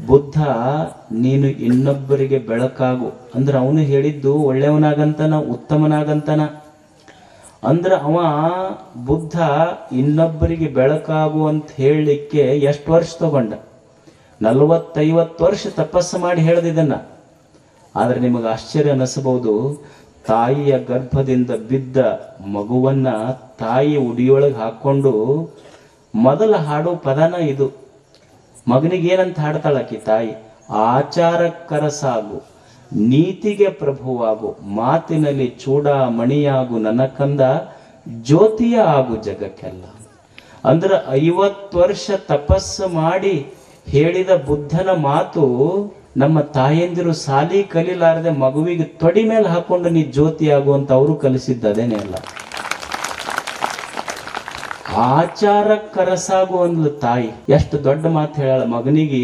ಬುದ್ಧ ನೀನು ಇನ್ನೊಬ್ಬರಿಗೆ ಬೆಳಕಾಗು ಅಂದ್ರೆ ಅವನು ಹೇಳಿದ್ದು ಒಳ್ಳೆಯವನಾಗಂತನ, ಉತ್ತಮನಾಗಂತನ. ಅಂದ್ರೆ ಅವ ಬುದ್ಧ ಇನ್ನೊಬ್ಬರಿಗೆ ಬೆಳಕಾಗು ಅಂತ ಹೇಳಲಿಕ್ಕೆ ಎಷ್ಟು ವರ್ಷ ತಗೊಂಡ? 40-50 ವರ್ಷ ತಪಸ್ಸು ಮಾಡಿ ಹೇಳ್ದಿದ್ದನ್ನ. ಆದ್ರೆ ನಿಮಗೆ ಆಶ್ಚರ್ಯ ಅನಿಸಬಹುದು, ತಾಯಿಯ ಗರ್ಭದಿಂದ ಬಿದ್ದ ಮಗುವನ್ನ ತಾಯಿ ಉಡಿಯೊಳಗೆ ಹಾಕೊಂಡು ಮೊದಲ ಹಾಡೋ ಪದನ ಇದು. ಮಗನಿಗೆ ಏನಂತ ಹಾಡ್ತಾಳಕಿ ತಾಯಿ? ಆಚಾರಕ್ಕರಸಾಗು, ನೀತಿಗೆ ಪ್ರಭುವಾಗು, ಮಾತಿನಲ್ಲಿ ಚೂಡಾಮಣಿಯಾಗು, ನನ್ನ ಕಂದ ಜ್ಯೋತಿಯ ಆಗು ಜಗಕ್ಕೆಲ್ಲ. ಅಂದ್ರೆ 50 ವರ್ಷ ತಪಸ್ಸು ಮಾಡಿ ಹೇಳಿದ ಬುದ್ಧನ ಮಾತು ನಮ್ಮ ತಾಯಂದಿರು ಸಾಲಿ ಕಲಿಲಾರದೆ ಮಗುವಿಗೆ ತೊಡಿ ಮೇಲೆ ಹಾಕೊಂಡು ನೀ ಜ್ಯೋತಿ ಆಗು ಅಂತ ಅವರು ಕಲಿಸಿದ್ದದೇನೇ ಅಲ್ಲ. ಆಚಾರಕ್ಕರಸಾಗು ಅಂದ್ಲು ತಾಯಿ. ಎಷ್ಟು ದೊಡ್ಡ ಮಾತು ಹೇಳ ಮಗನಿಗೆ.